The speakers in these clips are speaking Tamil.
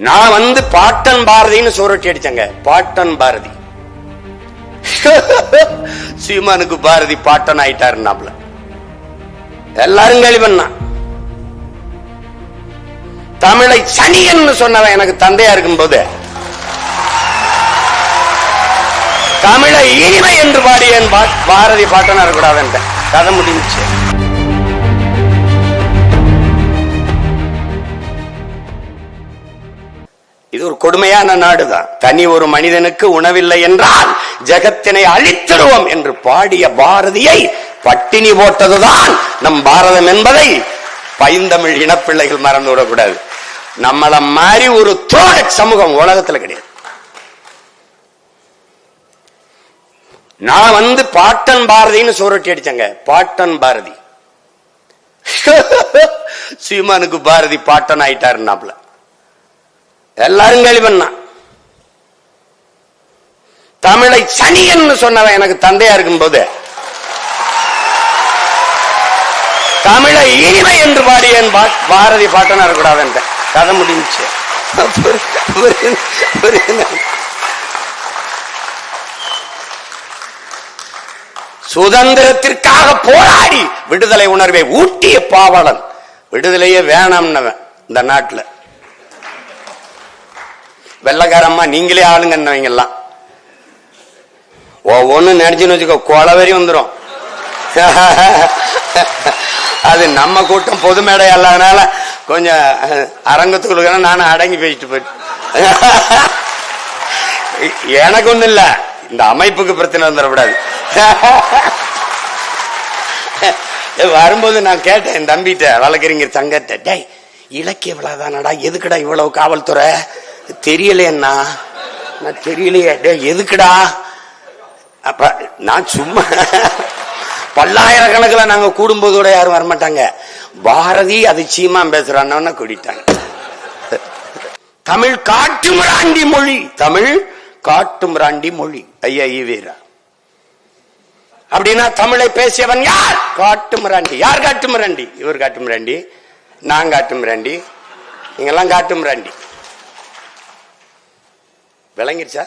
நான் பாட்டன் பாரதின்னு சோரட்டி அடிச்சங்க. பாட்டன் பாரதி சீமானுக்கு பாரதி பாட்டன் ஆயிட்டாருன்னாப்ல எல்லாரும் கேள்வி பண்ணா. தமிழை சனியன்னு சொன்னவன் எனக்கு தந்தையா இருக்கும் போது தமிழை இனிமை என்று பாடியன் பாரதி பாட்டனா இருக்கக்கூடாது கதை முடிஞ்சு. இது ஒரு கொடுமையான நாடுதான். தனி ஒரு மனிதனுக்கு உணவில்லை என்றால் ஜெகத்தினை அழித்திடுவோம் என்று பாடிய பாரதியை பட்டினி போட்டதுதான் நம் பாரதம் என்பதை பைந்தமிழ் இனப்பிள்ளைகள் மறந்து விடக்கூடாது. நம்மள மாதிரி ஒரு தோழ சமூகம் உலகத்துல கிடையாது. நான் பாட்டன் பாரதின்னு சோரட்டி அடிச்சங்க. பாட்டன் பாரதி சீமானுக்கு பாரதி பாட்டன் ஆயிட்டாருன்னாப்ல எல்லாரும் கேள்வி பண்ணா. தமிழை சனியன்னு சொன்னவன் எனக்கு தந்தையா இருக்கும் போது தமிழை இனிமை என்று பாடியன் பாரதி பாட்டனா இருக்கக்கூடாது கதை முடிஞ்சு. சுதந்திரத்திற்காக போராடி விடுதலை உணர்வை ஊட்டிய பாவலன் விடுதலையே வேணாம்னவன் இந்த நாட்டுல. வெள்ளக்காரம்மா நீங்களே ஆளுங்கன்னவங்கெல்லாம் ஒவ்வொன்னு நினைச்சுன்னு வச்சுக்கோ கொலவெறி வந்துடும். அது நம்ம கூட்டம் பொது மேடை அல்லாதனால கொஞ்சம் அரங்கத்துக்குள்ள நானும் அடங்கி பேசிட்டு போயிட்டு எனக்கு ஒண்ணு இல்ல, இந்த அமைப்புக்கு பிரச்சனை வந்துடக்கூடாது. வரும்போது நான் கேட்டேன் என் தம்பிட்ட வழக்கறிஞர் சங்கத்தை, டேய் இலக்கிய விழாதானடா, எதுக்குடா இவ்வளவு காவல்துறை தெரியலையண்ணா? நான் தெரியலையே. எதுக்குடா? அப்ப நான் சும்மா பல்லாயிரக்கணக்கில் நாங்க கூடும்போதோட யாரும் வரமாட்டாங்க. பாரதி அது சீமான் பேசுறான்னு கூட்டிட்டாங்க. தமிழ் காட்டுமிராண்டி மொழி, தமிழ் காட்டுமிராண்டி மொழி. ஐயா ஈவேரா அப்படின்னா தமிழை பேசியவன் யார்? காட்டுமிராண்டி. யார் காட்டுமிராண்டி? இவர் காட்டுமிராண்டி, நான் காட்டுமிராண்டி, நீங்கெல்லாம் காட்டுமிராண்டி. விளங்கிருச்சா?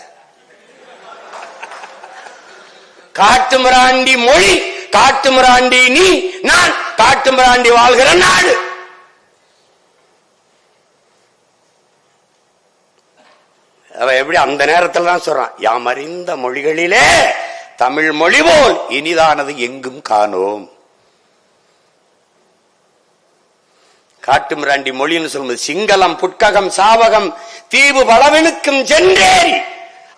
காட்டுமிராண்டி மொழி, காட்டுமிராண்டி நீ, நான் காட்டுமிராண்டி வாழ்கிற நாடு. அவ எப்படி அந்த நேரத்தில் தான் சொல்றான், யாம் அறிந்த மொழிகளிலே தமிழ் மொழி போல் இனிதானது எங்கும் காணோம். காட்டுமிராண்டி மொழின்னு சொல்லும்போது சிங்களம் புட்ககம் சாவகம் தீவு பலவெனுக்கும் சென்றேறி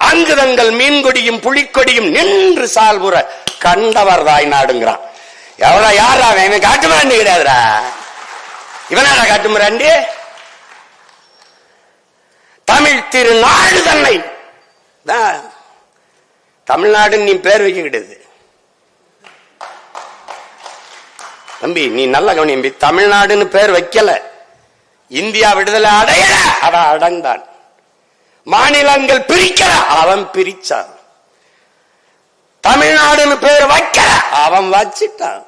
அங்கு தங்கள் மீன்கொடியும் புலிக்கொடியும் நின்று சால்புற கண்டவர் தாய் நாடுங்கிறான். எவ்வளவு யாரா அவன்? காட்டுமிராண்டி கிடையாதுரா. இவனாரா காட்டுமிராண்டி? தமிழ் திருநாடு தன்னை தமிழ்நாடுன்னு நீ பேர் வைக்க கிடையாது தம்பி. நீ நல்ல கவனி, தமிழ்நாடுன்னு பேர் வைக்கல. இந்தியா விடுதலை அடையல, அவன் அடைந்தான். மாநிலங்கள் பிரிக்கல, அவன் பிரிச்சான். தமிழ்நாடுன்னு பேர் வைக்கல, அவன் வச்சிட்டான்.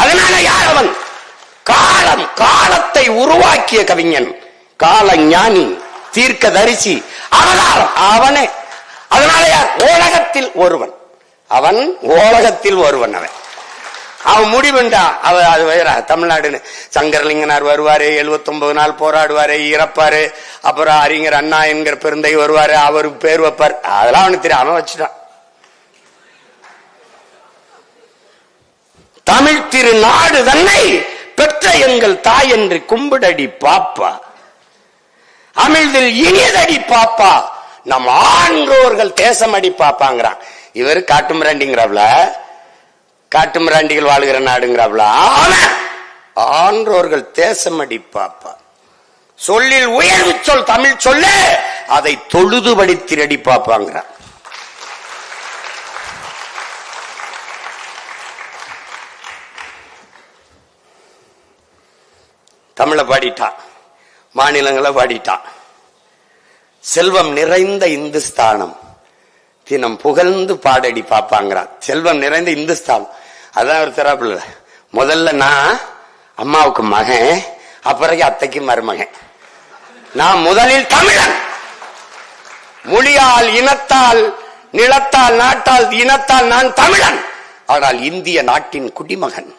அதனால யார் அவன்? காலம், காலத்தை உருவாக்கிய கவிஞன், கால ஞானி, தீர்க்க தரிசி, அவதாரம் அவனே. அதனால யார்? உலகத்தில் ஒருவன். அவன் உலகத்தில் ஒருவன். அவன் முடிவுண்டா. அது வேற தமிழ்நாடுன்னு. சங்கரலிங்கனார் வருவாரு, 79 நாள் போராடுவாரு, இறப்பாரு. அப்புறம் அறிஞர் அண்ணா என்கிற பெருந்தை வருவாரு, அவருக்கு பேர் வைப்பார். அதெல்லாம் அவனுக்கு தெரியும், அவன் வச்சுட்டான். தமிழ் திருநாடு தன்னை பெற்ற எங்கள் தாய் என்று கும்பிடடி பாப்பா, அமிழ்தில் இனியதடி பாப்பா, நம் ஆன்றோர்கள் தேசம் அடி பாப்பாங்கிறான். இவர் காட்டுமிராண்டிங்கிறாப்ல, காட்டுமிராண்டிகள் வாழ்கிற நாடுங்கிறாப்ல. ஆன்றோர்கள் தேசம் அடி பாப்பா. சொல்லில் உயர்வு சொல் தமிழ் சொல்ல, அதை தொழுதுபடி திரடி பாப்பாங்கிறான். தமிழை பாடிட்டான், மாநிலங்களை பாடிட்டான். செல்வம் நிறைந்த இந்துஸ்தானம் தினம் புகழ்ந்து பாடடி பாப்பாங்கிறான். செல்வம் நிறைந்த இந்துஸ்தானம். அதான் ஒரு தரப்புல முதல்ல நான் அம்மாவுக்கு மகன், அப்புறம் அத்தைக்கு மருமகன். நான் முதலில் தமிழன். மொழியால், இனத்தால், நிலத்தால், நாட்டால், இனத்தால் நான் தமிழன். ஆனால் இந்திய நாட்டின் குடிமகன்,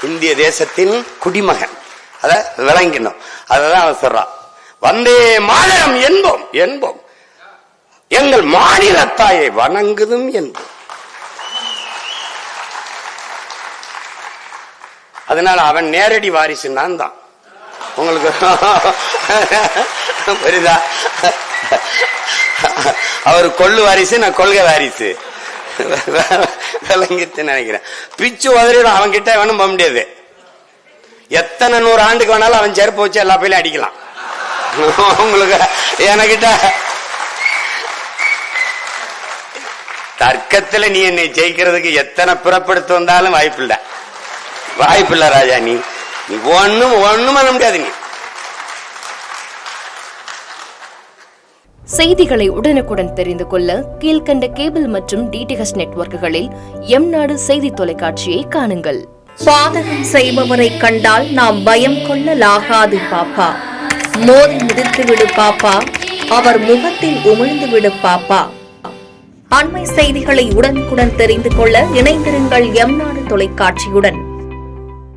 இந்திய தேசத்தின் குடிமகன். அத விளங்கினோம். அததான் அவன் சொல்றான், வந்தே மாநிலம் என்போம் என்போம், எங்கள் மாநிலத்தாயை வணங்குதும் என்போம். அதனால அவன் நேரடி வாரிசு நான் தான். உங்களுக்கு புரியுதா? அவர் கொள்ளு வாரிசு, நான் கொள்கை வாரிசு. விளங்கிட்டு நினைக்கிறேன். பிச்சு உதறிடும். அவன் கிட்ட வேணும் போக முடியாது. எத்தனை 100 ஆண்டுக்கு வேணாலும் அவன் செருப்பு வச்சு எல்லா பையிலும் அடிக்கலாம். உங்களுக்கு என்கிட்ட தர்க்கத்துல நீ என்னை ஜெயிக்கிறதுக்கு எத்தனை பிறப்படுத்து வந்தாலும் வாய்ப்பில்லை, வாய்ப்பில்லை ராஜா. நீ ஒண்ணும் பண்ண முடியாது. நீ செய்திகளை உடனுக்குடன் தெரிந்து கொள்ள கீழ்கண்ட கேபிள் மற்றும் டிடிஎச் நெட்வொர்க்குகளில் எம்நாடு செய்தி தொலைக்காட்சியை காணுங்கள். பாதகம் செய்பவரை கண்டால் நாம் பயம் கொள்ளலாகாது பாப்பா. மோதி மிதித்து விடு பாப்பா, அவர் முகத்தில் உமிழ்ந்து விடு பாப்பா. அண்மை செய்திகளை உடனுக்குடன் தெரிந்து கொள்ள இணைந்திருங்கள் எம்நாடு தொலைக்காட்சியுடன்.